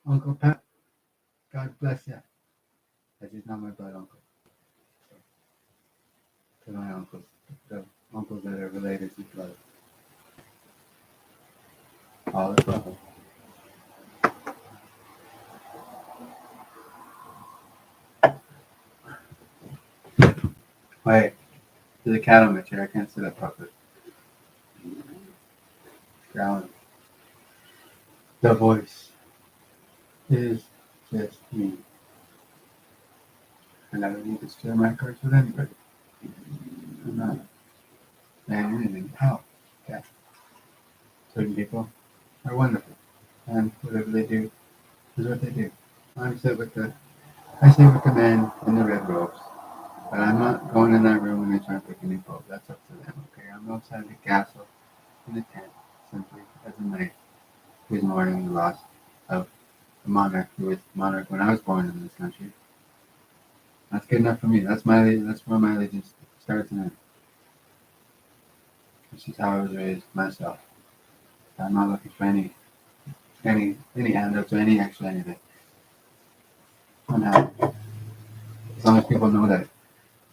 Uncle Pat, God bless you. As he's not my blood uncle. To my uncles, the uncles that are related to blood. All is well. Wait, there's a cat on my chair. I can't sit up properly. Growling. The voice is just me. And I don't need to share my cards with anybody. I'm not saying anything. How? Yeah. Certain people are wonderful. And whatever they do is what they do. I sit with the men in the red robes. But I'm not going in that room when they try to pick any bulb. That's up to them, okay? I'm outside the castle in the tent, simply as a knight who's mourning the loss of the monarch who was monarch when I was born in this country. That's good enough for me. That's where my allegiance starts and ends. This is how I was raised myself. I'm not looking for any handouts or any extra anything. I'm happy. As long as people know that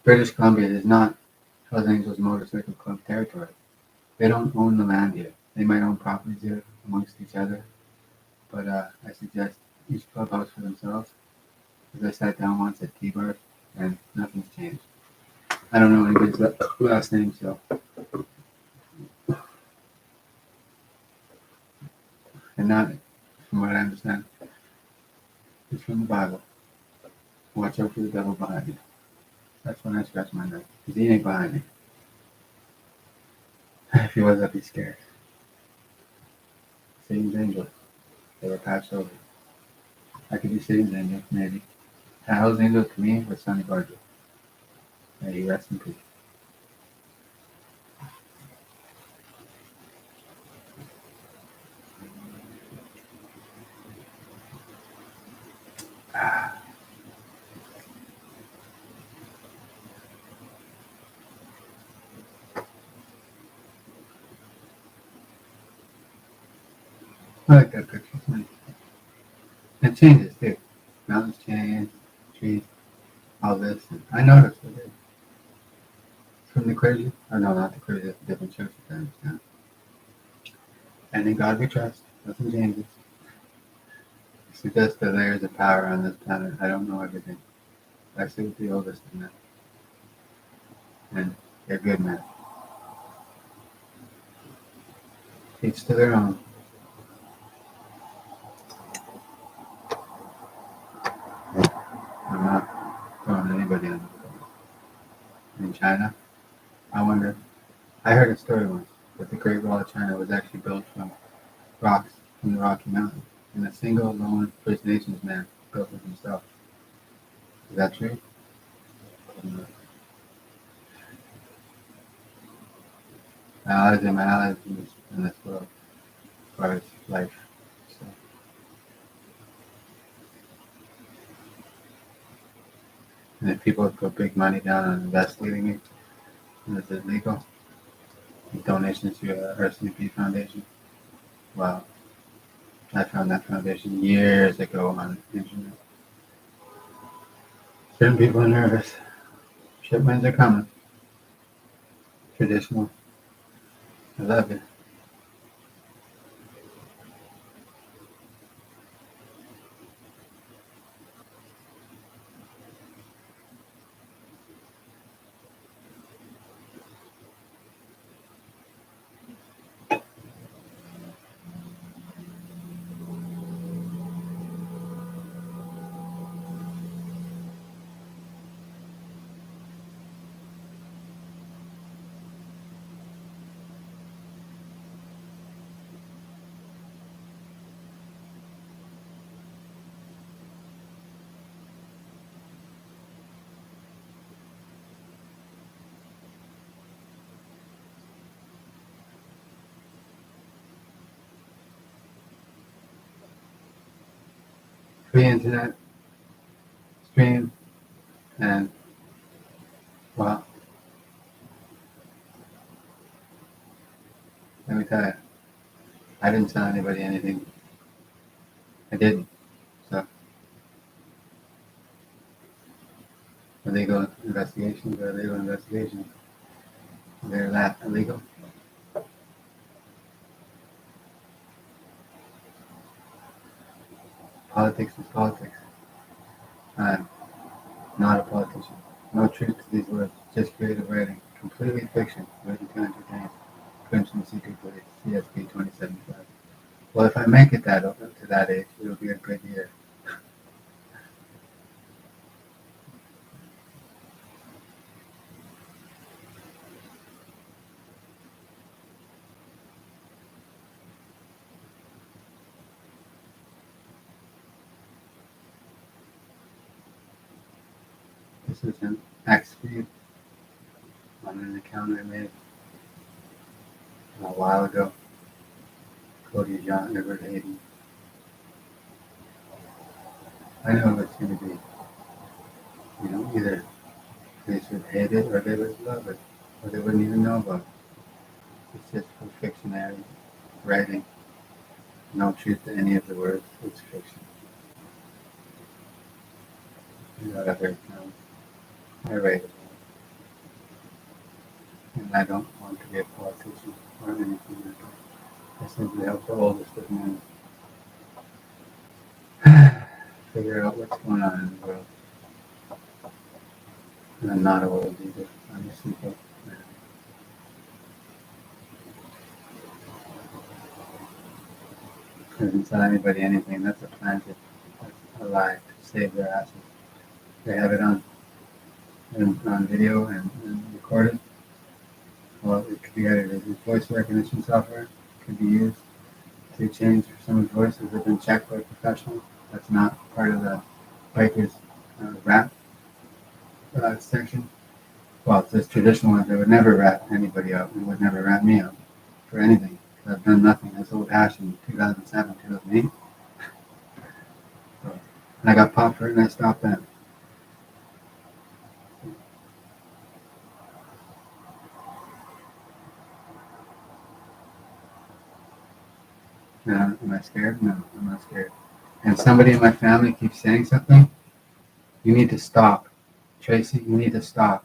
British Columbia is not Hells Angels Motorcycle Club territory. They don't own the land here. They might own properties here amongst each other, but I suggest each clubhouse for themselves. Because I sat down once at T-Bar and nothing's changed. I don't know anybody's last name, so. And that, from what I understand, is from the Bible. Watch out for the devil behind you. That's when I scratch my neck. Because he ain't behind me. If he was, I'd be scared. Satan's angels. They were passed over. I could be Satan's angel, maybe. Hell's angel to me was Sonny Barger. May he rest in peace. I like that picture. It's nice. It changes too. Mountains change, trees, all this. And I noticed it. From the crazy, or no, not the crazy, that's a different church, I understand. And in God we trust. Nothing changes. It suggests that there is a power on this planet. I don't know everything. I sit with the oldest in that. And they're good men. Each to their own. I'm not throwing anybody under the bus. In China, I wonder. I heard a story once that the Great Wall of China was actually built from rocks from the Rocky Mountains, and a single lone First Nations man built it himself. Is that true? My allies are my allies in this world, as far as life. So, and if people put big money down on investigating me, and it's illegal, donations to RCP Foundation. Wow, I found that foundation years ago on the internet. Certain people are nervous. Shipments are coming. Traditional. I love it. Free internet, stream, and well, let me tell you, I didn't tell anybody anything. I didn't. illegal investigations or illegal investigations. They're that illegal. Politics is politics. I'm not a politician. No truth to these words, just creative writing. Completely fiction, written to entertain. Crimson Secret Place, CSP 2075. Well, if I make it that to that age, it'll be a good year. This is an X feed on an account I made a while ago. Cody John Edward Hayden. I know it's going to be, either they should hate it or they would love it, or they wouldn't even know about it. It's just for fictionary writing. No truth to any of the words. It's fiction. Not other accounts. I write it. And I don't want to be a politician or anything like that. I simply help the oldest of men figure out what's going on in the world. And I'm not old either. I'm a simple man. Doesn't tell anybody anything. That's a planted. That's a lie to save their asses. They have it on video and recorded. Well, it could be edited. With voice recognition software could be used to change someone's voice if they've been checked by a professional. That's not part of the bikers rap section. Well, it's this traditional ones that would never rat anybody out and would never rat me out for anything. I've done nothing. I sold hash in 2007, 2008. So, and I got popped for it and I stopped then. Am I scared? No, I'm not scared. And somebody in my family keeps saying something, you need to stop. Tracy, you need to stop.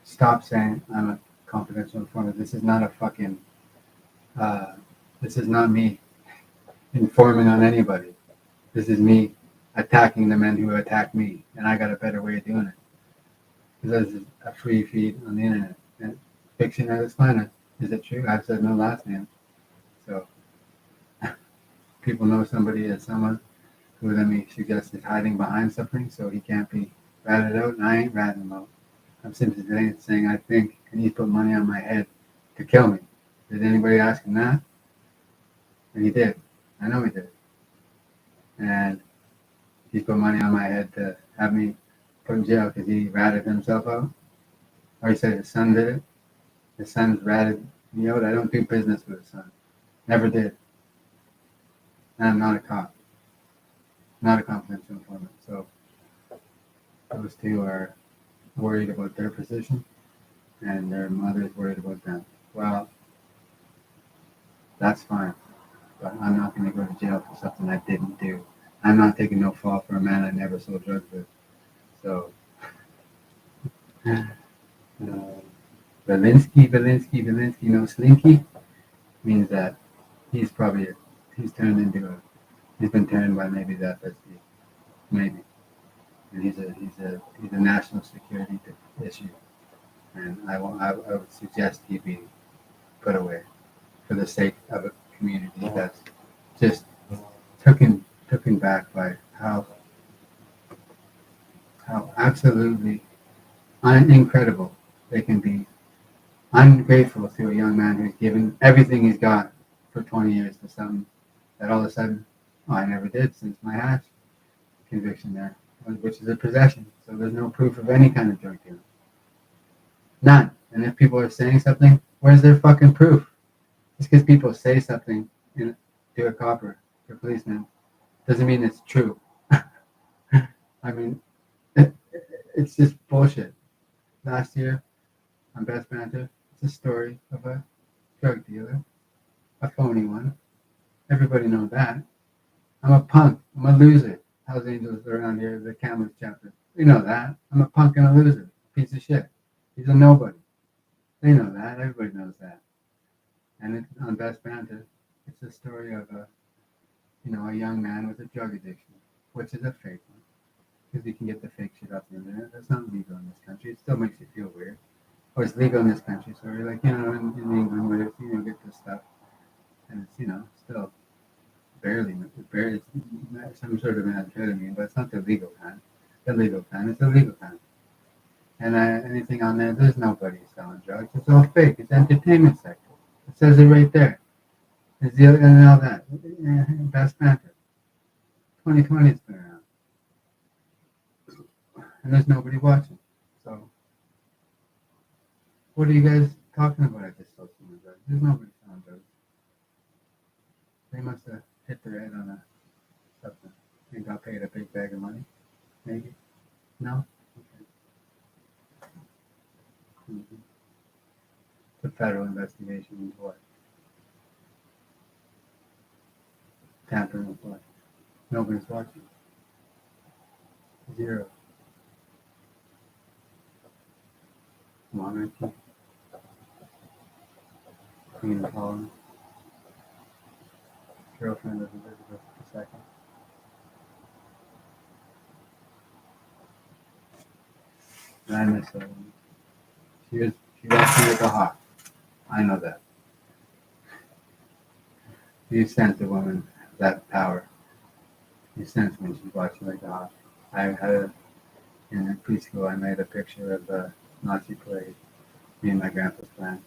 Stop saying I'm a confidential informant. This is not a fucking, this is not me informing on anybody. This is me attacking the men who attack me. And I got a better way of doing it. This is a free feed on the internet. And fiction at its finest. Is it true? I've said no last name. So people know somebody as someone who then me suggest is hiding behind something so he can't be ratted out, and I ain't ratting him out. I'm simply saying I think, and he's put money on my head to kill me. Did anybody ask him that? And he did. I know he did. And he's put money on my head to have me put in jail because he ratted himself out. Or he said his son did it. His son's ratted me out. I don't do business with his son. Never did. And I'm not a cop. Not a confidential informant. So those two are worried about their position and their mother's worried about them. Well, that's fine. But I'm not going to go to jail for something I didn't do. I'm not taking no fall for a man I never sold drugs with. So, Valinsky, no slinky, means that he's been turned by maybe the FSB, maybe. And he's a national security issue. And I would suggest he be put away for the sake of a community that's just taken back by how absolutely incredible they can be ungrateful to a young man who's given everything he's got for 20 years to something that all of a sudden, I never did since my hash conviction there, which is a possession. So there's no proof of any kind of drug dealing. None. And if people are saying something, where's their fucking proof? Just because people say something to a copper or policeman doesn't mean it's true. I mean, it's just bullshit. Last year on Best Banter, it's a story of a drug dealer, a phony one. Everybody knows that. I'm a punk. I'm a loser. Hells Angels around here, the Cameras chapter. You know that. I'm a punk and a loser. Piece of shit. He's a nobody. They know that. Everybody knows that. And it's on Best Banter. It's a story of a young man with a drug addiction, which is a fake one. Because you can get the fake shit off the internet. That's not legal in this country. It still makes you feel weird. Or it's legal in this country. So you're like, in England where you get this stuff. And it's, still barely it's some sort of amphetamine, but it's not the legal kind. The legal kind. It's illegal kind. And anything on there, there's nobody selling drugs. It's all fake. It's entertainment sector. It says it right there. It's and all that. Best Banter. 2020 has been around. And there's nobody watching. So, what are you guys talking about at this social media? There's nobody selling drugs. They must have hit their head on something and got paid a big bag of money. Maybe? No? Okay. Mm-hmm. The federal investigation into what? Tampering with what? Nobody's watching. Zero. Monarchy. Queen of Holland. Girlfriend of Elizabeth II. And I miss her. She wants me like a hawk. I know that. You sense a woman that power. You sense when she's watching like a hawk. I had in preschool I made a picture of the Nazi parade, me and my grandpa's plan,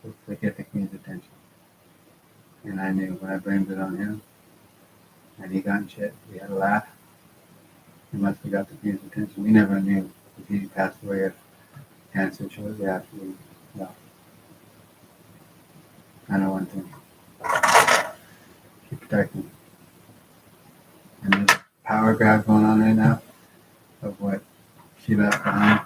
to get the Queen's attention. And I knew when I blamed it on him, and he got in shit, we had a laugh. He must have got the Queen's attention. We never knew if he passed away of cancer shortly after we left. I know one thing. Keep protecting. And there's a power grab going on right now of what she left behind.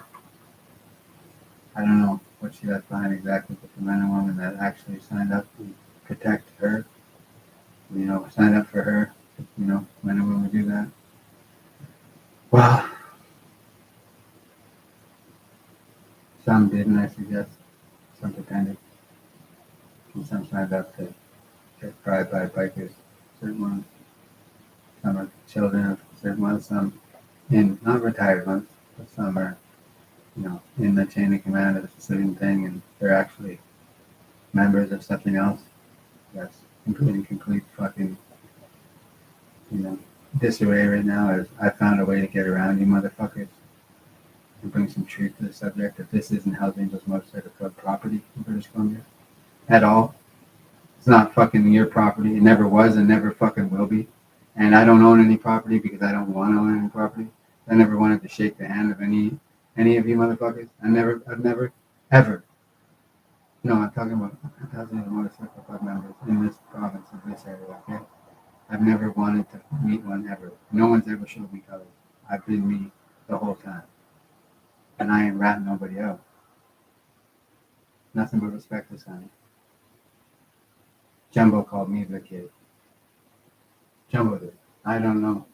I don't know what she left behind exactly, but the men and women that actually signed up to protect her, signed up for her, men and women do that. Well, some didn't, I suggest. Some pretended. And some signed up to get bribed by bikers, certain ones. Some are children of certain ones, some not retired ones, but some are, in the chain of command of the certain thing, and they're actually members of something else that's in complete fucking, disarray right now. As I found a way to get around you motherfuckers and bring some truth to the subject that this isn't Hells Angels Motorcycle Club property in British Columbia at all. It's not fucking your property. It never was and never fucking will be. And I don't own any property because I don't want to own any property. I never wanted to shake the hand of any of you motherfuckers. I've never, ever. No, I'm talking about thousands of motorcycle club members in this province, in this area, okay? I've never wanted to meet one ever. No one's ever showed me colors. I've been me the whole time. And I ain't ratting nobody out. Nothing but respect to Sonny. Jumbo called me the kid. Jumbo did. I don't know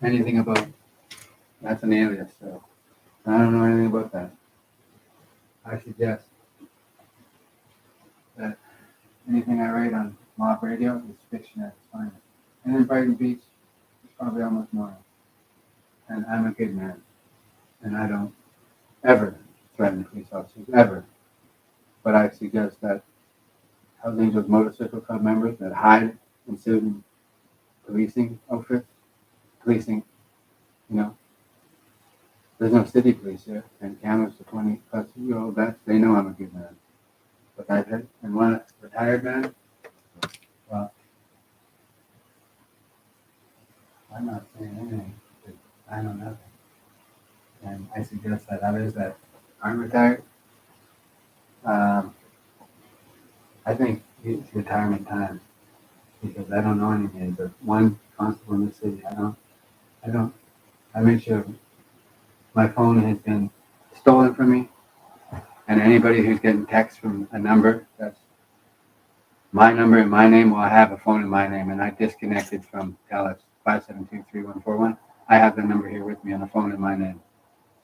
anything about. That's an alias, so I don't know anything about that. I suggest that anything I write on mob radio is fiction at its finest. And in Brighton Beach, it's probably almost normal. And I'm a good man. And I don't ever threaten police officers, ever. But I suggest that Hells Angels Motorcycle Club members that hide in certain policing outfits, there's no city police here, and cameras for 20-plus-year-old vets, they know I'm a good man. But I've had, and one retired man, well, I'm not saying anything, because I know nothing. And I suggest that others that aren't retired, I think it's retirement time, because I don't know anything, but one constable in the city, I make sure my phone has been stolen from me, and anybody who's getting text from a number that's my number and my name, well, I have a phone in my name, and I disconnected from Dallas 572-3141. I have the number here with me on the phone in my name.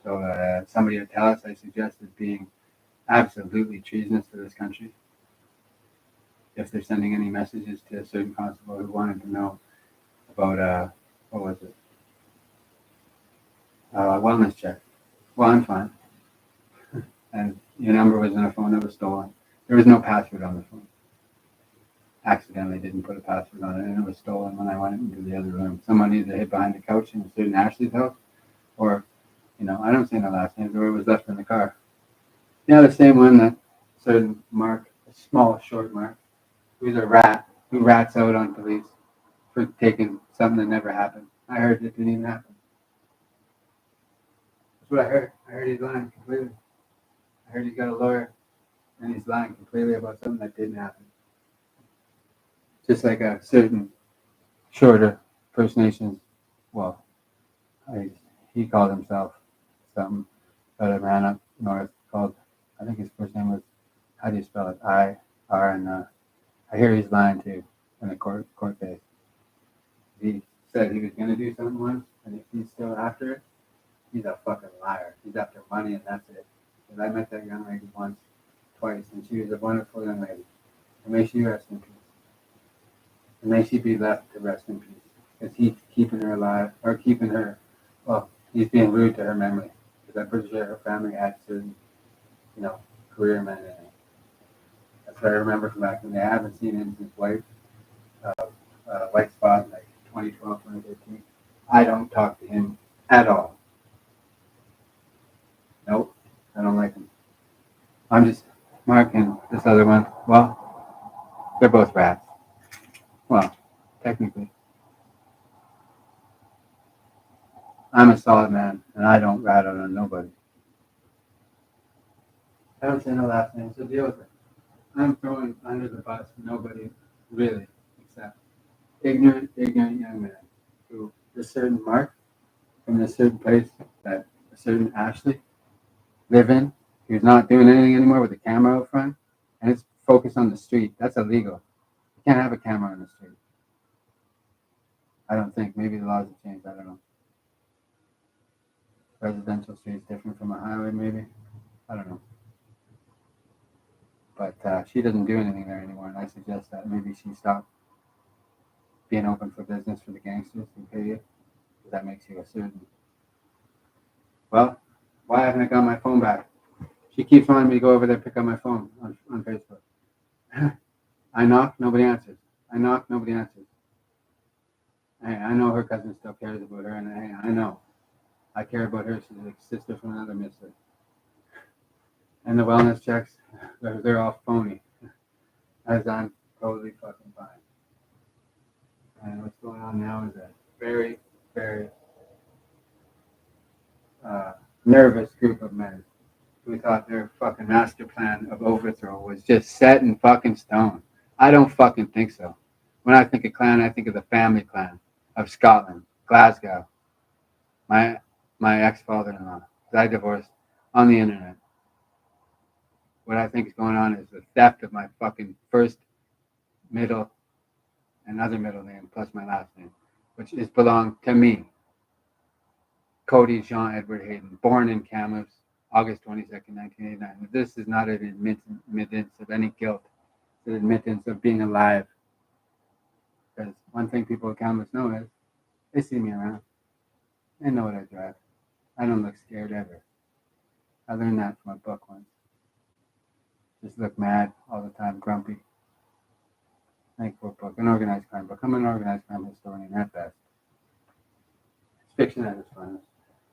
So somebody at Talis, I suggested being absolutely treasonous to this country. If they're sending any messages to a certain constable who wanted to know about, what was it? Wellness check. Well, I'm fine. And your number was in a phone that was stolen. There was no password on the phone. Accidentally didn't put a password on it, and it was stolen when I went into the other room. Someone either hid behind the couch in a certain Ashley's house, or, I don't say no last names, or it was left in the car. Yeah, the same one that certain Mark, a small, short Mark, who's a rat, who rats out on police for taking something that never happened. I heard it didn't even happen. That's what I heard. I heard he's lying completely. I heard he's got a lawyer, and he's lying completely about something that didn't happen. Just like a certain shorter First Nations, well, he called himself something, but a man up north called, I think his first name was, how do you spell it? I-R, and I hear he's lying too in a court case. He said he was going to do something once, and if he's still after it, he's a fucking liar. He's after money, and that's it. Because I met that young lady once, twice, and she was a wonderful young lady. And may she rest in peace. And may she be left to rest in peace. Because he's keeping her alive, or keeping her, well, he's being rude to her memory. Because I'm pretty sure her family had certain, career men in it. That's what I remember from back in the day. I haven't seen him since White Spot, like 2012, 2013. I don't talk to him at all. Nope, I don't like him. I'm just marking this other one. Well, they're both rats. Well, technically. I'm a solid man, and I don't rat out on nobody. I don't say no last name, so deal with it. I'm throwing under the bus nobody really, except ignorant young man who a certain Mark from a certain place that a certain Ashley live in. He's not doing anything anymore with the camera out front, and it's focused on the street. That's illegal. You can't have a camera on the street. I don't think. Maybe the laws have changed. I don't know. Residential street is different from a highway, maybe. I don't know. But she doesn't do anything there anymore, and I suggest that maybe she stop being open for business for the gangsters who pay you, because that makes you a certain. Well, why haven't I got my phone back? She keeps wanting me to go over there and pick up my phone on Facebook. I knock, nobody answers. I knock, nobody answers. Hey, I know her cousin still cares about her, and hey, I know. I care about her. She's a sister from another mister. And the wellness checks, they're all phony. As I'm totally fucking fine. And what's going on now is a very, very nervous group of men who thought their fucking master plan of overthrow was just set in fucking stone. I don't fucking think so. When I think of clan, I think of the family clan of Scotland, Glasgow. My ex-father-in-law, I divorced on the internet. What I think is going on is the theft of my fucking first, middle, and other middle name plus my last name, which is belonged to me. Cody Jean Edward Hayden, born in Kamloops, August 22nd, 1989. This is not an admittance of any guilt. It's an admittance of being alive. Because one thing people in Kamloops know is they see me around. They know what I drive. I don't look scared ever. I learned that from a book once. Just look mad all the time, grumpy. Thank for a book, an organized crime book. I'm an organized crime historian at best. It's fiction at its finest.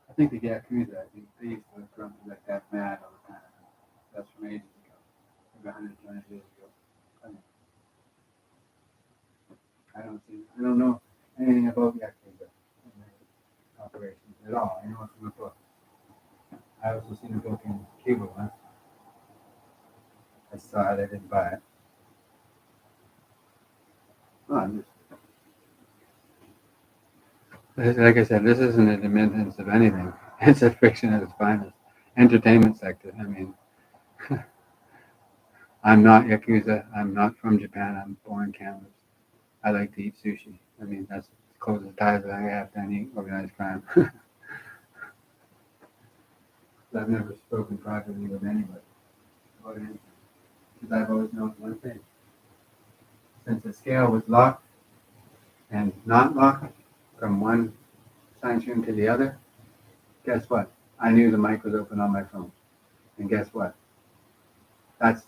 I think the Yakuza, they used to look grumpy like that, mad all the time. That's from ages ago, maybe 120 years ago. I don't know anything about Yakuza operations at all. I know it from a book. I also seen a book in Cuba once. I saw it, I didn't buy it. Oh, like I said, this isn't a admittance of anything. It's a fiction at its finest. Entertainment sector. I mean, I'm not Yakuza. I'm not from Japan. I'm born in Kamloops. I like to eat sushi. I mean, that's closest ties that I have to any organized crime. I've never spoken privately with anybody about anything. Because I've always known one thing. Since the scale was locked and not locked from one science room to the other, guess what? I knew the mic was open on my phone. And guess what? That's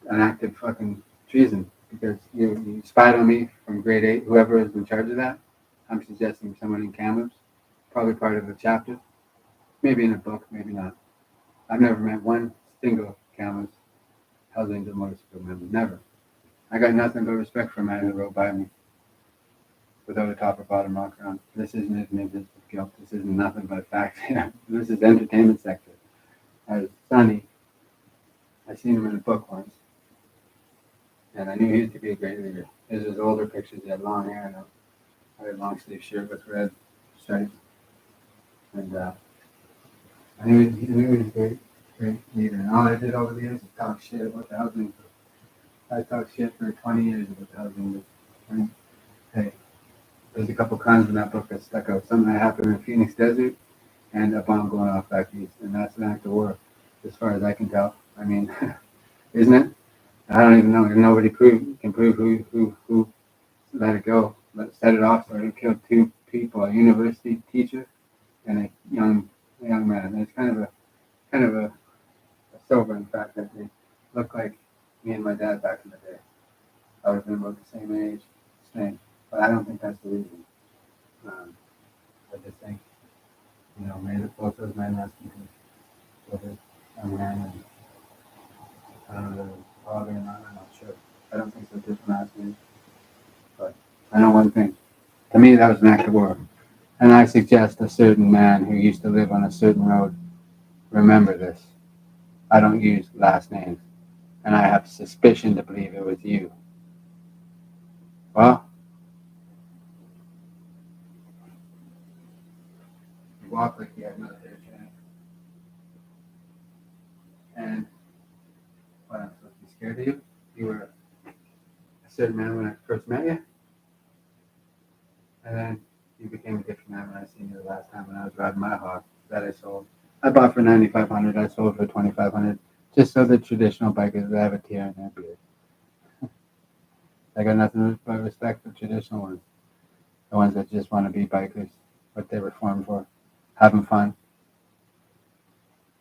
an act of fucking treason because you spied on me from grade 8, whoever is in charge of that. I'm suggesting someone in Kamloops, probably part of a chapter, maybe in a book, maybe not. I've never met one single Kamloops Hells Angel motorcycle member, never. I got nothing but respect for a man who rode by me without a top or bottom rocker on. This isn't an instance of guilt. This isn't nothing but facts. This is entertainment sector. As Sonny, I seen him in a book once, and I knew he was to be a great leader. There's his older pictures. He had long hair and a long sleeve shirt with red stripes, and I knew he was a great leader. And all I did over the years is talk shit about the housing. I talked shit for 20 years about the housing. And hey, there's a couple crimes in that book that stuck out. Something that happened in the Phoenix Desert and a bomb going off back east. And that's an act of war, as far as I can tell. I mean, isn't it? I don't even know. Nobody can prove who let it go, set it off, or who killed 2 people, a university teacher and a young man. And it's kind of a sobering fact that they look like me and my dad back in the day. I would have been about the same age, same. But I don't think that's the reason. I just think, maybe both those men last with a young man, and I don't know if it was father or not, I'm not sure. I don't think so, different last names. But I know one thing. To me, that was an act of war. And I suggest a certain man who used to live on a certain road remember this. I don't use last names. And I have suspicion to believe it was you. Well, you walk like you had military training. And what, I'm supposed to be scared of you? You were a certain man when I first met you. And then you became a different man when I seen you the last time when I was riding my hog that I sold. I bought for $9,500. I sold for $2,500, just so the traditional bikers would have a tear in their beard. I got nothing but respect for traditional ones, the ones that just want to be bikers, what they were formed for, having fun.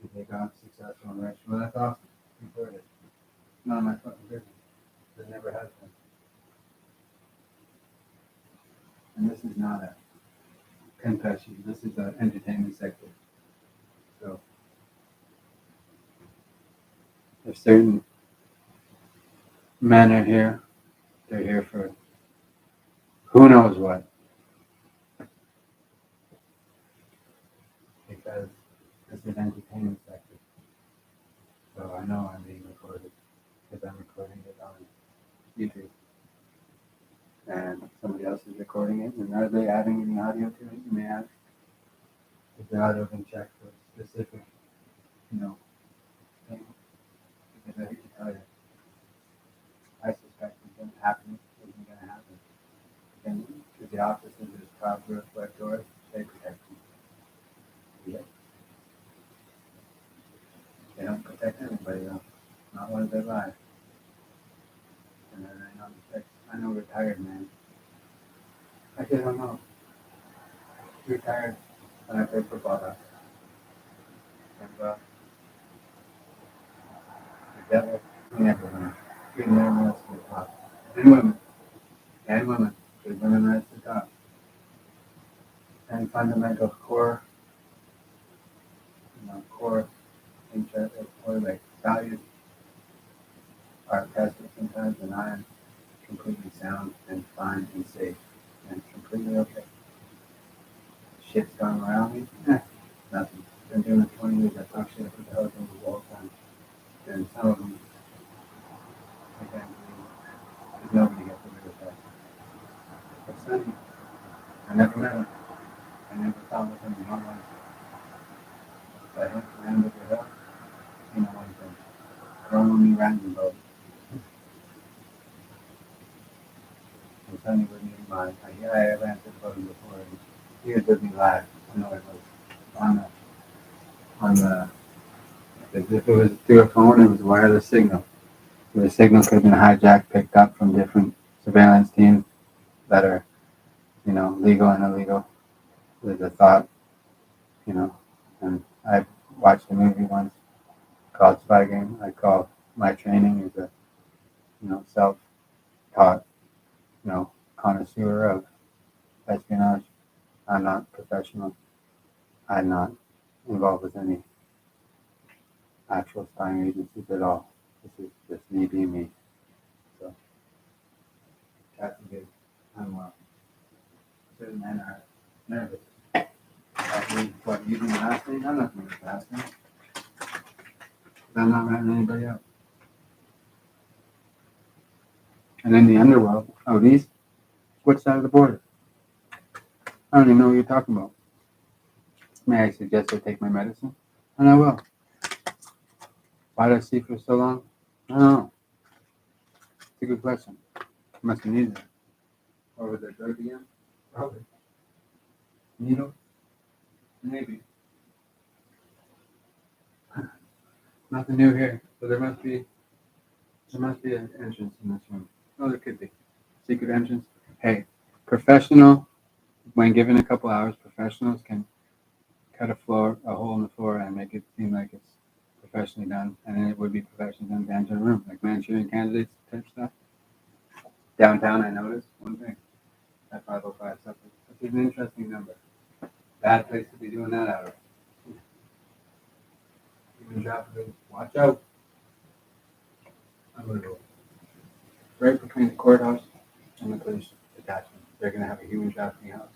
If they got successful and rich, well, that's awesome. Enjoyed it. None of my fucking business. It never has been. And this is not a confession. This is an entertainment sector. So, if certain men are here, they're here for who knows what. Because this is entertainment sector. So I know I'm being recorded because I'm recording it on YouTube. And somebody else is recording it. And are they adding any audio to it? You may ask. If the audio can check for specific, thing. Because I hate to tell you, I suspect it didn't happen. It isn't going to happen. And to the officers, there's proper red doors. They protect you. Yeah. They don't protect everybody though. Not one of their lives. And then I know retired man. I just don't know. Retired when I played football though. And the devil in everyone. Treating everyone else to the top. And women. And women. Because women rise to the top. And fundamental core interest or like values are tested sometimes, and I am completely sound and fine and safe and completely okay. Shit's going around me, nothing. Been doing it 20 years. I talk shit with the hell over the wall time. And some of them, I can't believe it. Because nobody gets away with that. But Sonny, I never met him. I never thought with him in my life. But I went to Rambook Hill, you know one thing. Don't know me random about it. And Sonny wouldn't even I have answered about him before. And he was with me live. I know it was on the if it was through a phone, it was a wireless signal. So the signal could have been hijacked, picked up from different surveillance teams that are, legal and illegal. With the thought, you know. And I watched a movie once called Spy Game. I call my training as a, self-taught, connoisseur of espionage. I'm not professional. I'm not involved with any actual spying agencies at all. This is just me being me. So, Captain Good, I'm certain men are nervous. What, using the last name? I'm not going to use the last name. I'm not ratting anybody out. And in the underworld, out east, which side of the border? I don't even know what you're talking about. May I suggest I take my medicine? And I will. Why did I sleep for so long? I don't know. It's a good question. Must have needed it. Or was it drug again? Probably. Needle? Maybe. Nothing new here. So there must be an entrance in this room. Oh, there could be. Secret entrance. Hey, professional, when given a couple hours, professionals can cut a hole in the floor and make it seem like it's professionally done. And then it would be professionally done to enter a room, like Manchurian candidates type stuff. Downtown, I noticed one thing. At 505 something. Which is an interesting number. Bad place to be doing that out of. Human trafficking. Watch out. I'm gonna go right between the courthouse and the police detachment. They're gonna have a human trafficking house.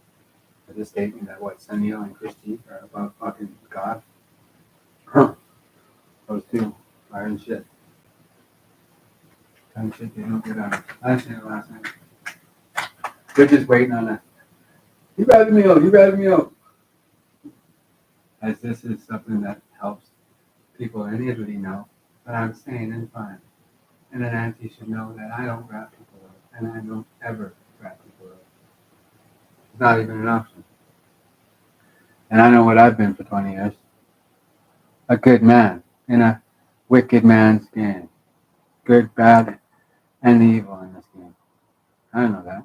There's a statement that Sunil and Christy are about fucking God. Huh. Those two are in shit. Kind of shit they don't get on. I didn't say it last night. They're just waiting on that. You ratted me out. You ratted me out. As this is something that helps people anybody know that I'm sane and fine. And an auntie should know that I don't rat people out. And I don't ever rat people out. It's not even an option. And I know what I've been for 20 years. A good man in a wicked man's game. Good, bad, and evil in this game. I know that.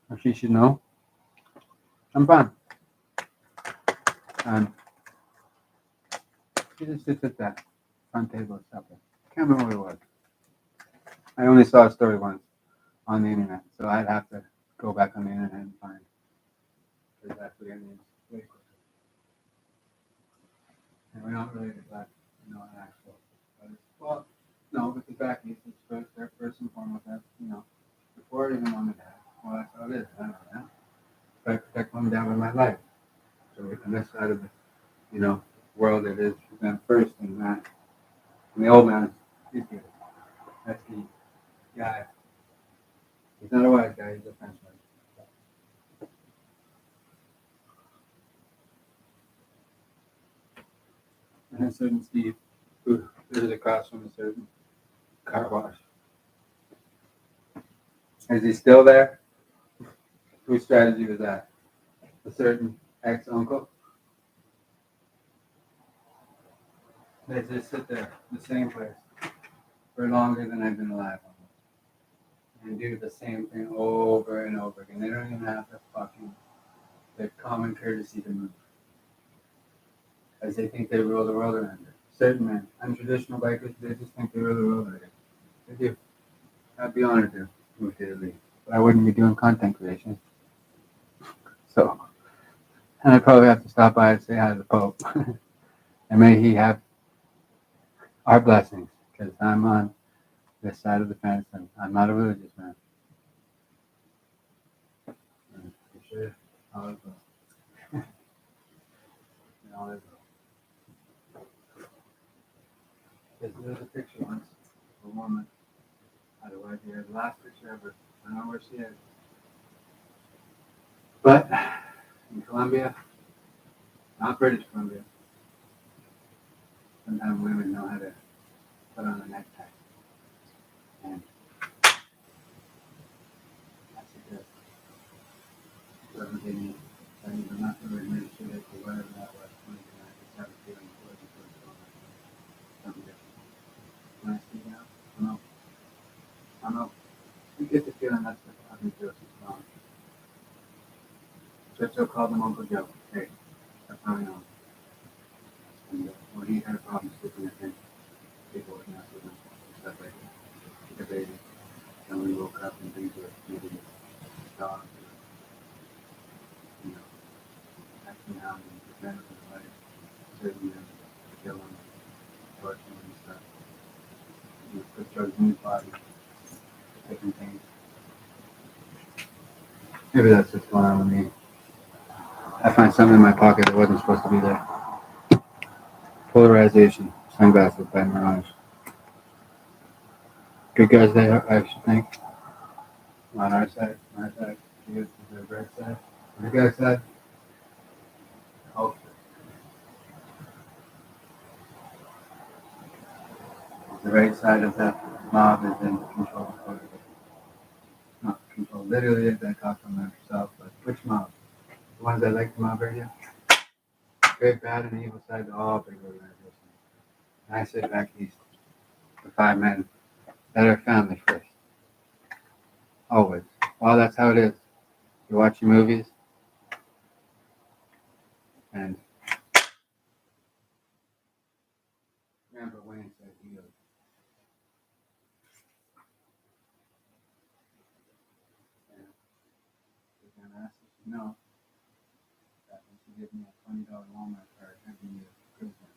Or she should know. I'm fine. And she just sits at that front table at supper. Can't remember what it was. I only saw a story once on the internet, so I'd have to go back on the internet and find. Because that's what it means. Really quick. And we're not related, but an actual. Well, no, but the back east is first and foremost. That before even mom and dad. Well, that's how it is. I know that. But I protect mom and dad with my life. So on this side of the world, it is them first, and that. And the old man, he's good. That's the guy. He's not a wise guy. He's a Frenchman. And a certain Steve, who lives across from a certain car wash. Is he still there? Whose strategy was that? A certain ex-uncle? They just sit there, the same place, for longer than I've been alive. And do the same thing over and over again. They don't even have the common courtesy to move. As they think they rule the world around it. Certain men, untraditional bikers, they just think they rule the world around it. They do. I'd be honored to move to Italy. But I wouldn't be doing content creation. So, and I'd probably have to stop by and say hi to the Pope. And may he have our blessings, because I'm on this side of the fence and I'm not a religious man. And for sure, all is well. All is well. Because there's a picture once of a woman had a white hair, the last picture ever. I don't know where she is. But in Colombia, not British Columbia, sometimes women know how to put on a necktie. And that's You get the feeling that's what Uncle Joseph's mom. Churchill called him Uncle Joe. Hey, that's how I know. And when he had a problem sleeping with him, people would mess with him, stuff like that. The baby. And when he woke up and things were maybe dog, you know, acting out and preventing his life, serving him, kill him, torture him and stuff. He would put drugs in his body, different things. Maybe that's what's going on with me. I find something in my pocket that wasn't supposed to be there. Polarization. Sunglasses by Mirage. Good guys there, I should think. On our side, my side. You guys to the right side. On the guy's side. Hopefully. The right side of the mob is in control. Not control literally, as I talk from myself, but which mob? The ones that like the mob radio? Great, bad, and evil side, all big organizations. And I sit back east. The 5 men that are family first. Always. Well, that's how it is. You're watching movies, and Grandpa Wayne said he goes, yeah, she's gonna ask if she knows that when she gives me a $20 Walmart card every year for Christmas,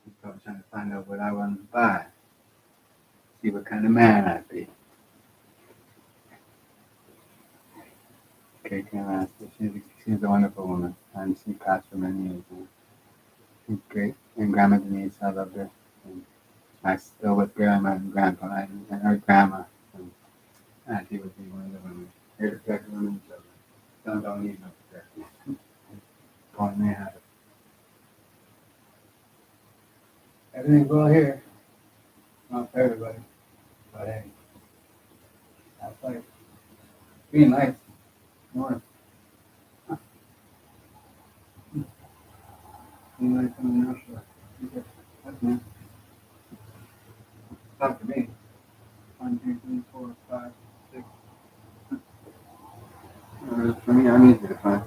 she's probably trying to find out what I want to buy. See what kind of man I'd be. Okay, can't ask her. She's a wonderful woman, and she passed for many years now. She's great. And Grandma Denise, I loved her. And I'm still with Grandma and Grandpa and her grandma. And Auntie would be one of the women. Here to protect the women and children. Some don't need no protection. One may have it. Everything's well here. Not for everybody. But hey, that's like green lights. North. Green lights on the North Shore. That's nice. Talk to me. 1, 2, 3, 4, 5, 6. For me, I'm easy to find.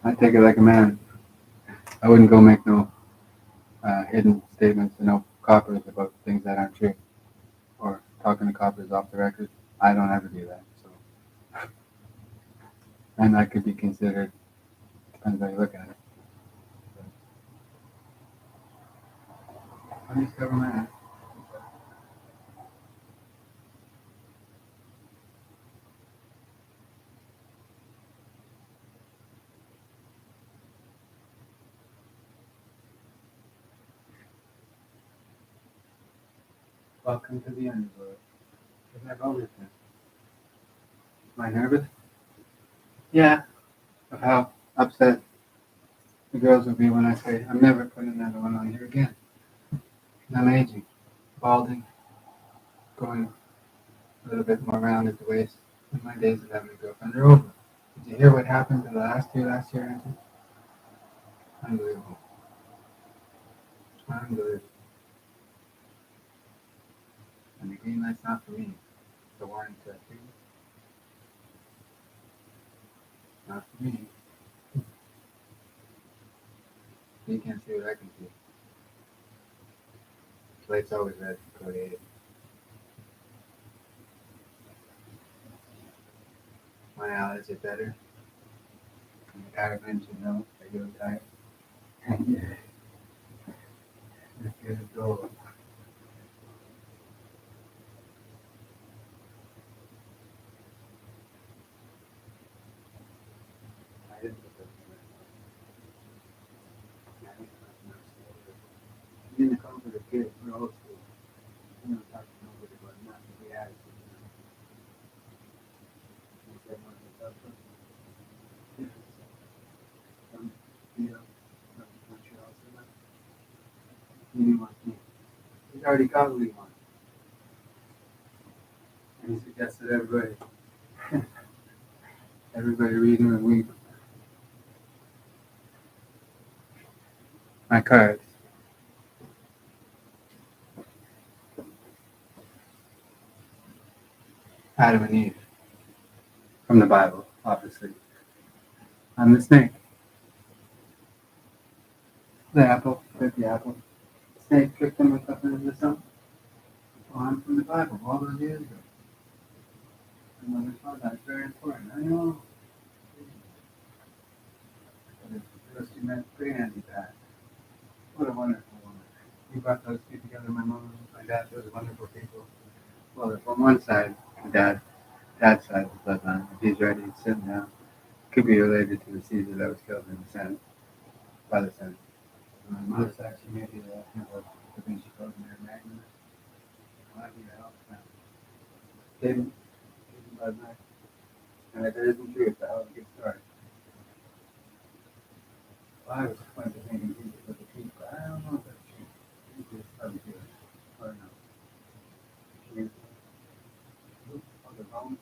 I take it like a man. I wouldn't go make no hidden statements and no coppers about things that aren't true, or talking to coppers off the record. I don't ever do that. So, and that could be considered. Depends how you look at it. I just cover my ass. Welcome to the underworld. Because I've always been. Am I nervous? Yeah. Of how upset the girls will be when I say I'm never putting another one on here again. And I'm aging, balding, going a little bit more round at the waist, and my days of having a girlfriend are over. Did you hear what happened to the last year, Andrew? Unbelievable. Unbelievable. And the green light's not for me. The warning tattoo, not for me. You can't see what I can see. The light's always red for code 8. My eyes are better. And the caravan should know that you're tired. Yeah. Let's get it going. I didn't put those in there. You didn't come for the kids. We're old school. We don't talk to nobody about nothing. We attitude. You said one of the tough ones. From from Montreal, so he didn't want me. He's already got what he wants. And he suggested everybody read him and weep. My cards. Adam and Eve from the Bible, obviously. I'm the snake. The apple, bit the apple. Snake tricked them with something in the sun. Well, I'm from the Bible, all those years ago. And when we found that, it's very important. I know. But those two men, pretty handy bad. What a wonderful woman. You brought those two together, my mom and my dad, those wonderful people. Well, if on one side, dad's side of the bloodline, if he's ready, he's sitting down. Could be related to the Caesar that was killed in the Senate, by the Senate. My mother's side, she may be the Da Vinci Code and their Magnus. I like you to help them. Hayden bloodline. And if it isn't true, it's a hell of a good story. Well, I was going to thinking Jesus was a chief, but I don't know if that's true. Jesus is probably Jewish. Or no. He is. Oh, the Romans?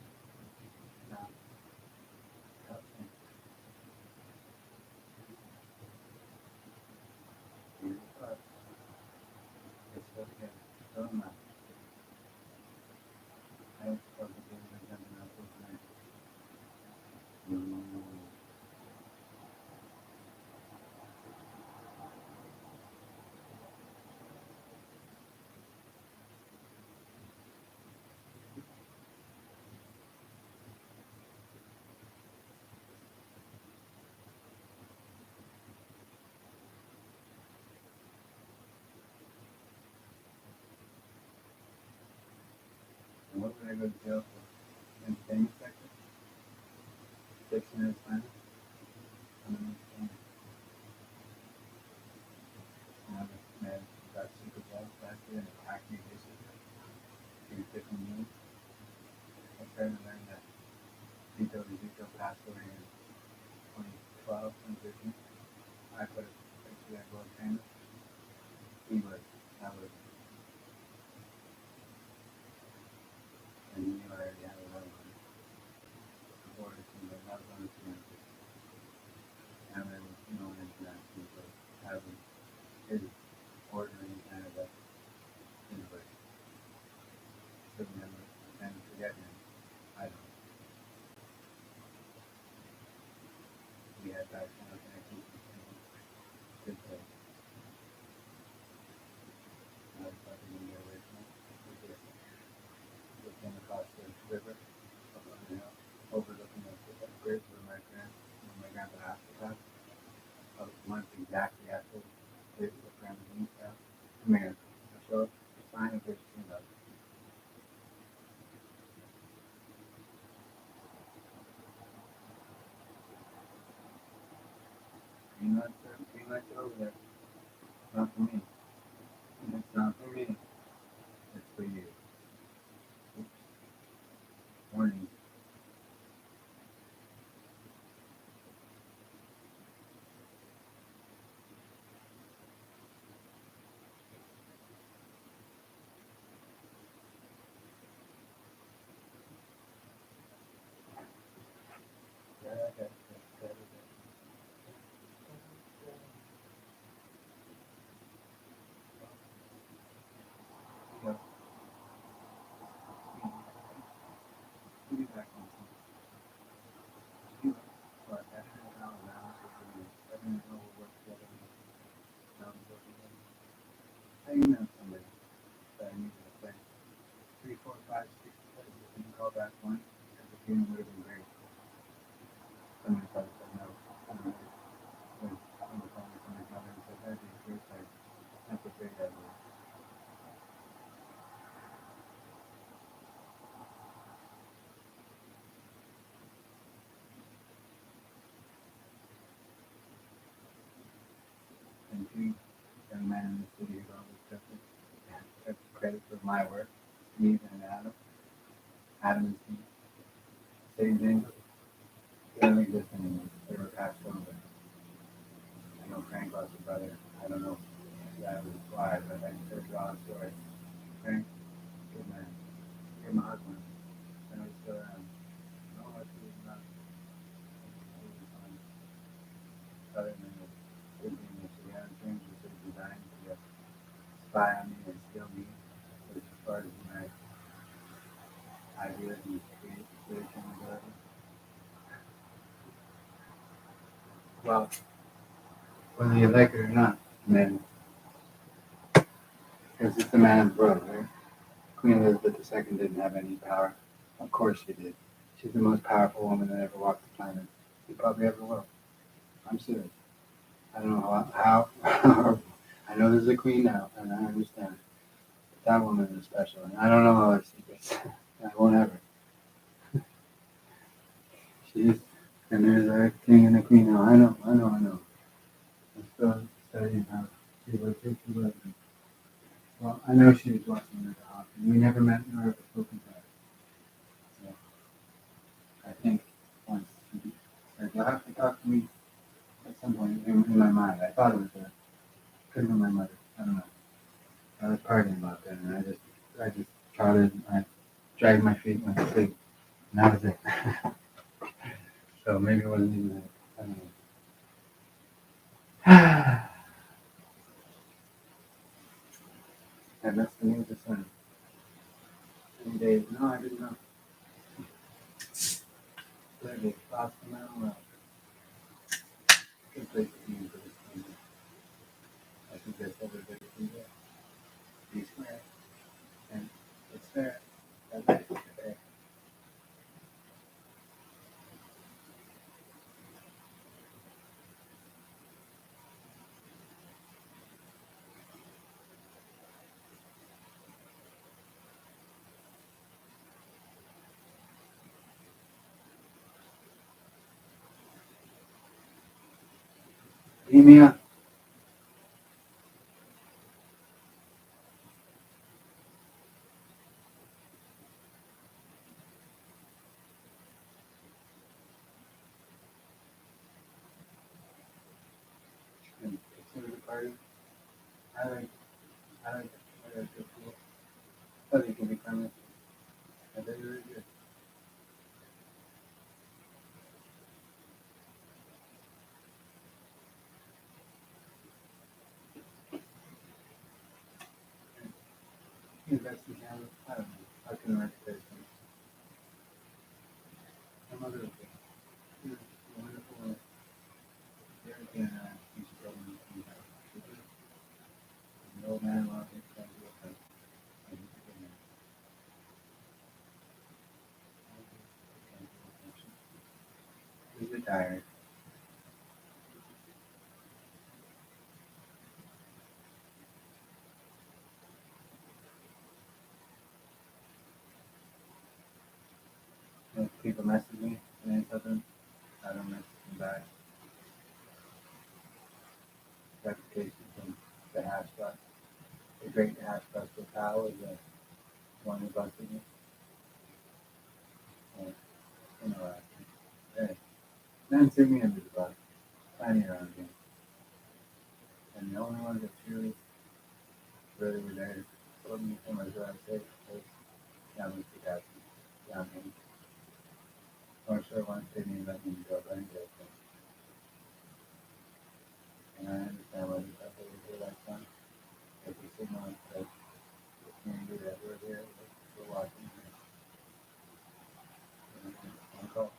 No. Jesus was. It's still together. Still in life. I was supposed to be with them and I was supposed to. And what would I go to jail for? Entertainment sector? Dictionary science? I don't understand. Now that man got super jealous back there and attacked me basically. He was picking me. I started to learn that Ezekiel passed away in 2012, 2013. I put a picture that world famous. He was, that was, and he knew I already had a love on it. Or that was on the fiance. And then, international, so having his order in Canada, anyway, still never, and forget him. I don't. We had that kind of connection. Good place. I was talking to get away from it. We came across the river up on the hill, overlooking the bridge where my grandpa asked about. I was once exactly at the bridge where grandma Dean's house. Come here. I showed the sign of which came up. Green lights are over there. It's not for me. It's not for me. It's for you. Oops. Warning. We'll be back on time. But everything around now is for you. Everything will work together. Now it's working together. I emailed somebody that I needed to say 3, 4, 5, 6 places. You can call back one. Because the feeling would have been great. Somebody probably said no. Somebody was on the phone with somebody's mother and said, that'd be a great place. That's a great idea. And two young men in the city who always took credit for my work. Steve and Adam. Adam and Steve. City's angels. They don't exist anymore. They were passed over. I know Frank lost a brother. I don't know if that was why, but I just heard a lot of stories. Frank, good man. Give him a hug one. I know he's still around. No, actually, he's not. Other than the good news, we haven't changed the design to spy on me and steal me, which as far as my ideas and well, whether you like it or not, men, because it's a man's world, right? Queen Elizabeth II didn't have any power. Of course she did. She's the most powerful woman that ever walked the planet. She probably ever will. I'm serious. I don't know how I know there's a queen now, and I understand. But that woman is special, and I don't know all her secrets. I won't ever. She's, and there's a king and a queen now. I know. I'm still studying how she was here. She was. Well, I know she was watching her dog, and we never met nor ever spoken to her. So I think once she said, "You'll have to talk to me at some point," in my mind. I thought it was her. Could have been my mother. I don't know. I was partying about that, and I just trotted. I dragged my feet, went to sleep, and that was it. So maybe it wasn't even that. I don't know. And that's the news of sun. 10 days. No, I didn't know. 30 lost the mental well. Good place to be for this season. I think that's everybody can do. Be square. And it's fair. That's it. Fair. Beat me up. And consider the party. I like the pool. I think it can be coming. I think it really good. Invest in Canada. I don't know. I can write this. Some other thing. Wonderful. There again, you should go and the old man lost his son to a friend. He's retired. If people message me and something, I don't message them back. Reputation from the hash bus. The great hash bus with Kyle is the one who busted me. And, you know, hey, men threw me under the bus. Plenty around here. And the only ones that truly really were there to put me from my drive safe was down with the captain, down here. Or sure once they didn't let me go, but I didn't get it. And I understand why they thought they were here last time. If you signal like the community that we're here, we're watching here. On call.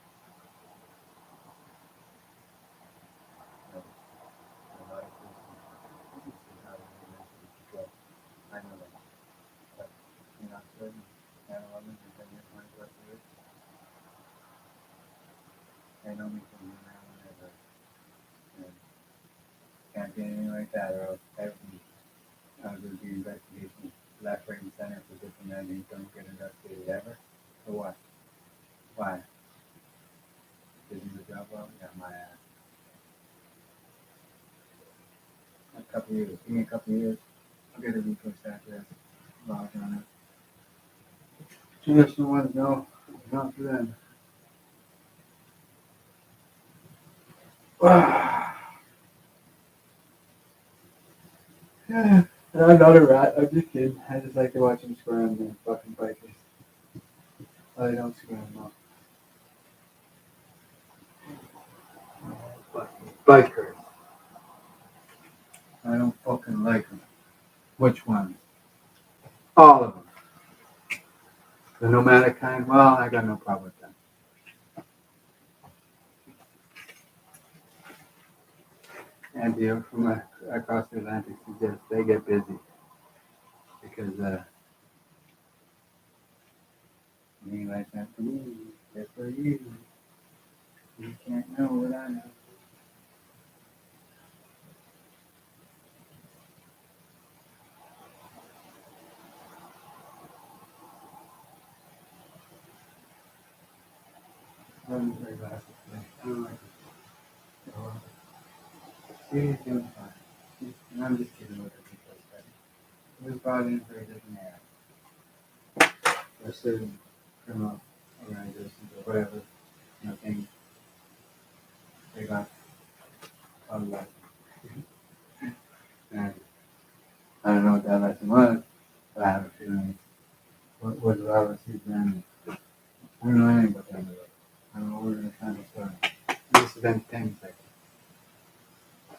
No, a lot of people, this is how they mentioned to go. I know that. But you're not certain. 10, 11, and 10 years, 20 plus years. They know me from around whenever. And can't be anything like that, or else every time there's the investigation left, right, and center for different entities don't get investigated ever. So what? Why? Didn't the job well? Yeah, my ass. A couple years. Give me a couple years. I'll get a recourse after this. Log on it. Traditional ones, no. Not for them. Yeah. I'm not a rat. I'm just kidding. I just like to watch them scram and fucking bikers. I don't scram though. Fucking bikers. I don't fucking like them. Which ones? All of them. The nomadic kind, well, I got no problem with them. And from across the Atlantic suggests they get busy because me like that. Ooh, that's for you. You can't know what I know. I wasn't very glasses today. I don't like it. So, she's doing fine. And I'm just kidding with her because it was brought in for a different area. Or certain criminal organizations or whatever, things they got called lesson. And I don't know what that lesson was, but I have a feeling what was Robert C's Grammy. I don't know anything about that movie. I don't know what we're going to find the story. This is entertainment section.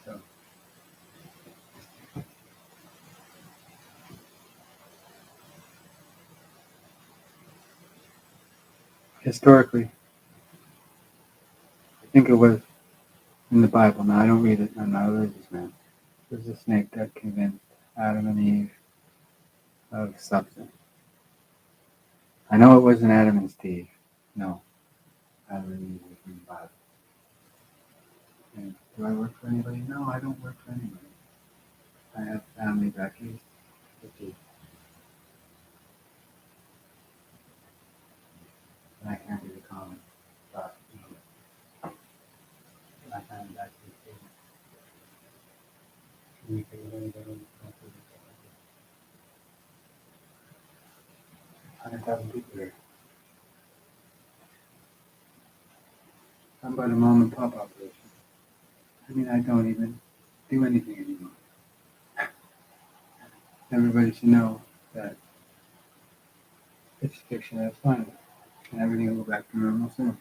So, historically, I think it was in the Bible. Now, I don't read it. I'm not a religious man. There's a snake that convinced Adam and Eve of substance. I know it wasn't Adam and Steve. No, Adam and Eve was in the Bible. And do I work for anybody? No, I don't work for anybody. I have family back east, which is, and I can't really comment, but my family back east is communicating with anybody. 100,000 people here. I'm about a mom and pop operation. I mean, I don't even do anything anymore. Everybody should know that it's fiction at its finest, and everything will go back to normal soon.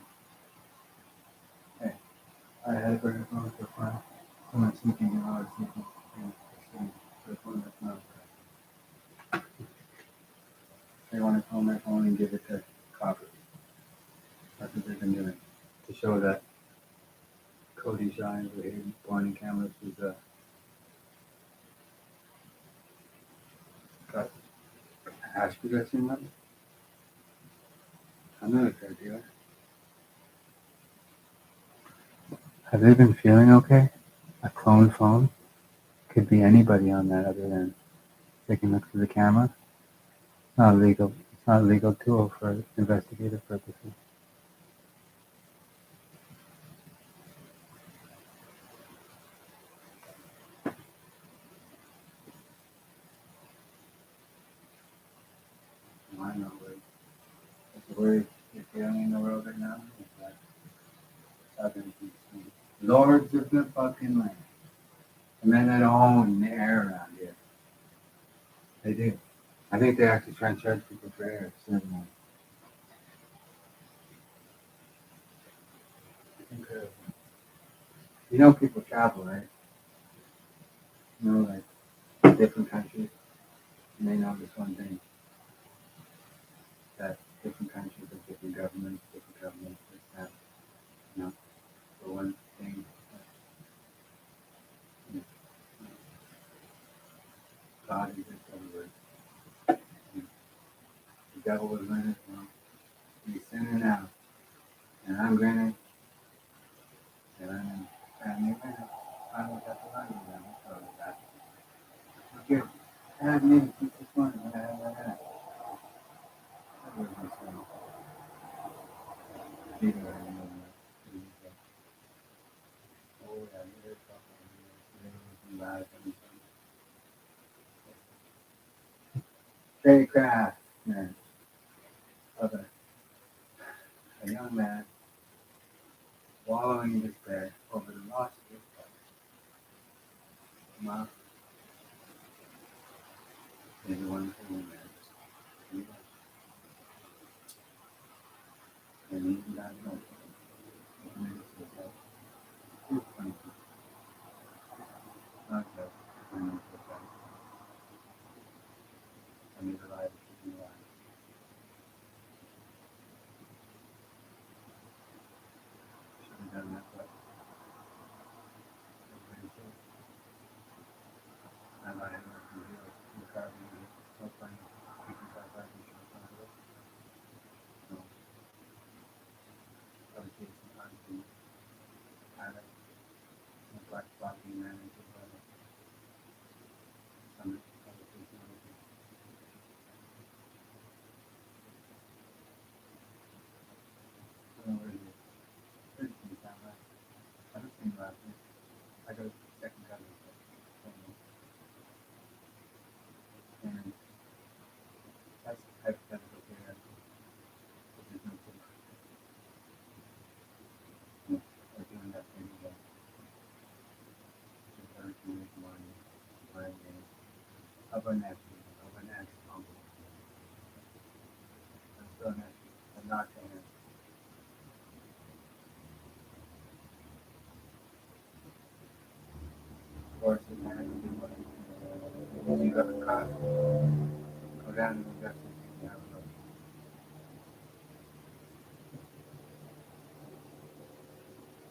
Hey, I had a burger phone for fun. Someone sneaking in, I was sneaking in for phone that's not correct. They want to call my phone and give it to coppers. That's what they've been doing to show that Cody Shines, or Hayden, born in Kamloops, is got hash possession level. I'm not a drug dealer. Have they been feeling okay? A clone phone could be anybody on that other than they can look through the camera. It's not legal. It's not a legal tool for investigative purposes. I'm not worried. The worry you're feeling in the world right now is that Southern people, lords of the fucking land, the men that own the air around here. They do. I think they actually try and charge people for air. Certainly. Incredible. People travel, right? Like different countries, and they know this one thing, that different countries have different governments, like that. For one thing, you know, God exists everywhere. The devil was in it, he's sinning now. And I'm granted, and I'm in family granted. I don't have to lie to them, so that's good. I have me, keep this one, and I have that. That was my son. Peter, I don't know that. Oh, yeah, you're talking about Very craft, man, of a young man wallowing in despair over the loss of his life. Mom is a wonderful woman. And he got no. It's funny. Not just financial fact. I mean, the life is alive. Should have done that, but Jason Hunt, Tyler, and Black Floppy Manager, Summit, Publication, where is it? 13 sound right. I just seen last week. I got a second cousin, and that's hypothetical here. There's no proof. Or doing that thing again. Just everything is money, branding, of a nephew, uncle. I'm still nephew. I'm not saying horses and do what you got a car, go down and invest in down the road.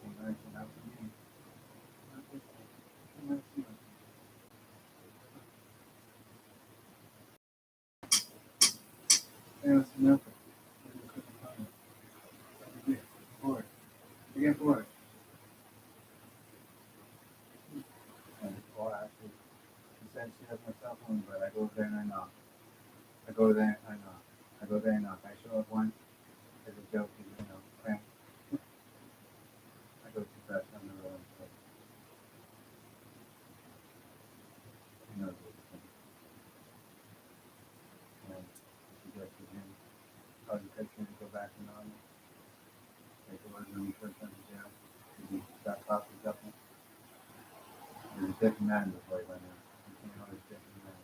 You know, it's not for me. Not this one. You know, it's not. It's nothing. Bored. You get bored. And or actually, she said she has my cell phone, but I go there and I knock. I go there and I knock. I go there and knock. I show up once as a joke, prank. I go too fast on the road, so he knows what to think. And she suggested him call the picture and go back and on it. Like it was when he first went to jail. He got caught for something. He was a different man before he went out. He came out as a different man.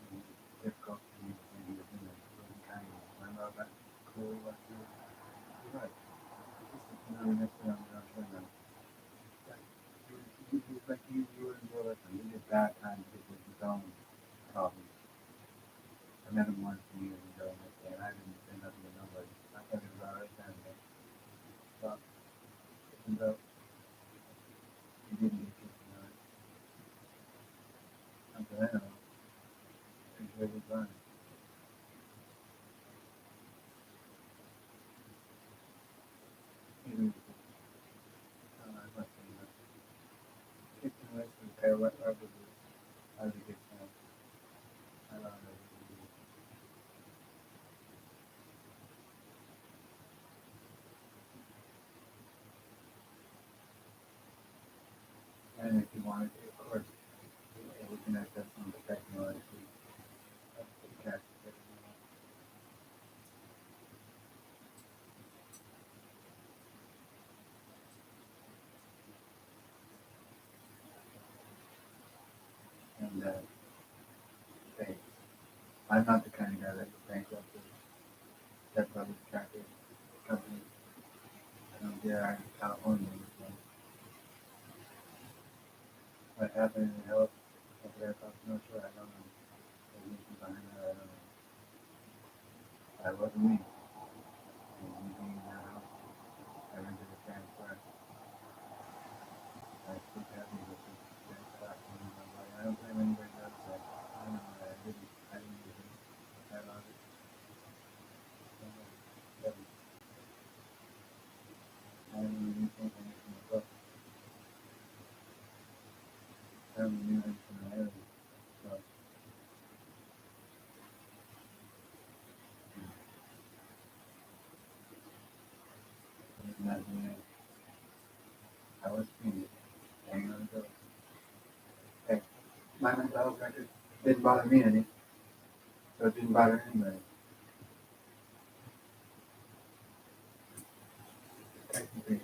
It was difficult for me to say he was in it. He wasn't kind of remember all that cool like you. You're right. It's just that, yesterday on the show now. He's like you were in jail with him. He did bad times because of his own problems. I met him once years ago, and I didn't say nothing to nobody. I thought he was alright then, but it turns out he didn't get kicked out. Until I know, he's really fun. He really did. I must say, kicked him away from the pair what rubber boots. I was a good fan. I love it. And if you wanted to, of course, we can access some of the technology. Catch it. And hey, I'm not the kind of guy that would bankrupt that public tractor company. I don't dare out in California. What happened in health over there across the North Shore, I don't know. The reason behind that, I don't know. That wasn't me. And me being in that house, I rented a transfer. I was happy with the transfer. I don't blame anybody else. I don't know. I didn't even have on it. I didn't even think anything from the book. I don't even knew anything from the area. So, imagine I was feeling hanging on the door. Hey, my mental health record didn't bother me any, so it didn't bother anybody. Technically,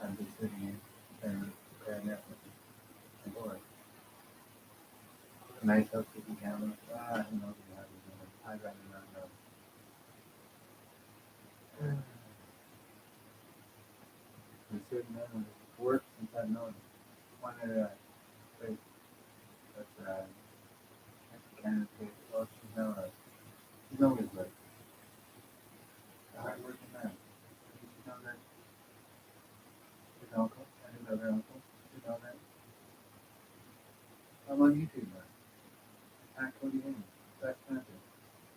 I'm just sitting here and preparing that for board. Nice housekeeping camera. Who knows what happens in it. I'd rather not know. There's certain men who work since I've known him. One at a place that's Canada place. Well, she's always like a hard working man. You should know that his uncle and his other uncle should know that. I'm on YouTube now. Cody Hayden, Black Panther.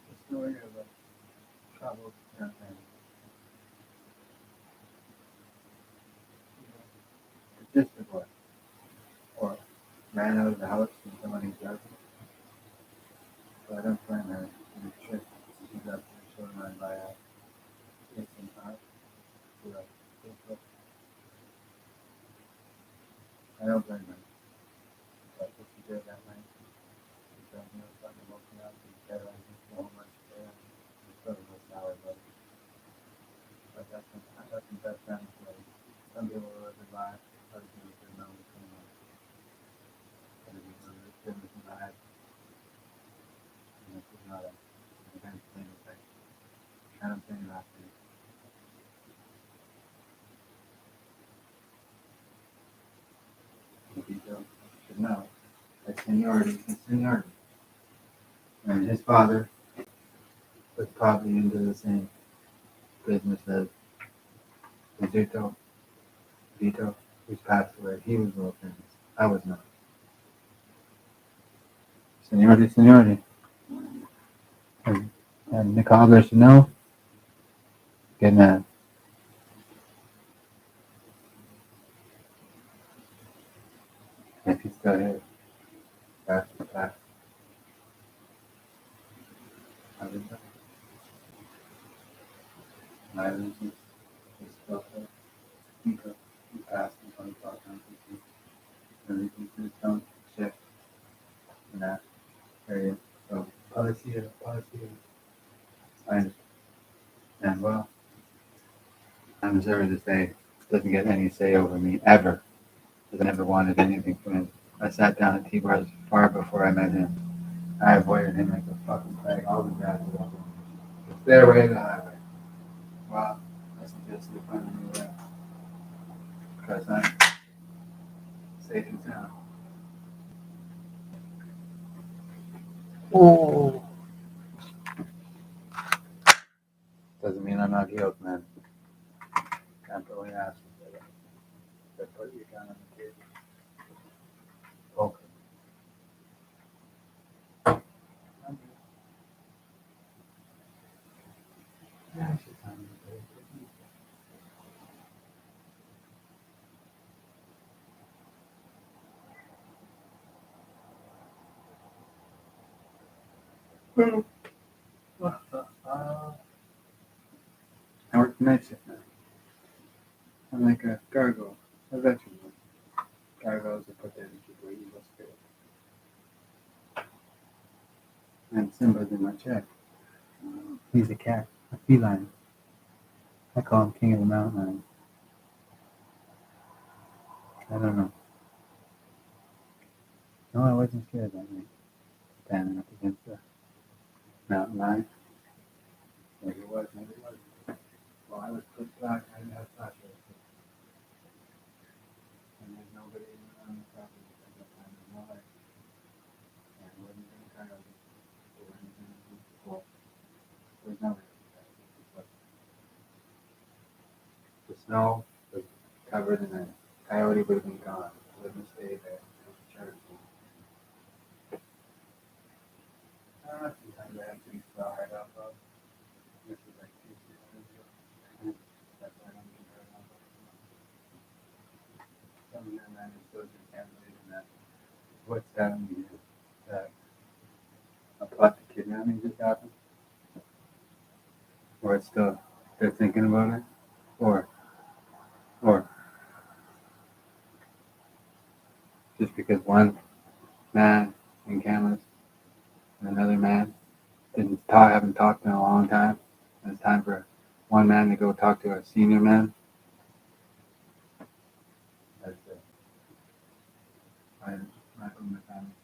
The story of a troubled young man. ran out of the house and somebody grabbed her. So I don't blame her. She was tricked. She got showed mine by instant art to Facebook. I don't blame her. That's what she did that night. She told me something woke me up and said I just so much there. It's sort of a sour, but that's the best kind of play. Some people will live their life, other people should know what's going on. Other people will live their life, and this is not a event thing. It's like kind of thing after. People should know that seniority is seniority. And his father was probably into the same business as Vito, who's passed away. He was world famous. I was not. Seniority, seniority. And Nick Hogler should know. Get mad. If he's still here. That's the fact. I was not. My allegiance is still there. He passed in 25 times. Everything is done. Shift in that area. So policy. I understand. And well, I'm sorry to say, doesn't get any say over me ever. Because I never wanted anything from him. I sat down at T-Bars far before I met him. I avoided him like a fucking plague. All the guys were up. Stay away the highway. Well, I suggest you find a new way. Because I'm safe and sound. Oh. Doesn't mean I'm not guilty, man. Can't really ask for that. But put your gun on the table. Okay. Yeah, I should find a way. I work the night shift now. I'm like a gargoyle, a veteran. Gargoyles are put there to keep away evil spirits. And Simba's in my check. He's a cat, a feline. I call him King of the Mountain Lions. I don't know. No, I wasn't scared that night. Standing up against the mountain lion. Maybe it was, maybe it wasn't. Well, I was pitch black. I didn't have flashlights. And there's nobody on the property at that time. There's no light. And it wasn't any kind of or anything before. There's no way. The snow was covered in a coyote would have been gone. It wouldn't have stayed there. I don't know, sometimes I have things fell right off of. This is like 2 years ago. That's why I don't get hurt on. Some of them man still just can't believe in that. What's that mean? That a plot to kidnap me just happened? Or it's still they're thinking about it? Or just because one man in cameras and another man haven't talked in a long time, and it's time for one man to go talk to a senior man. That's it. I'm not from the family.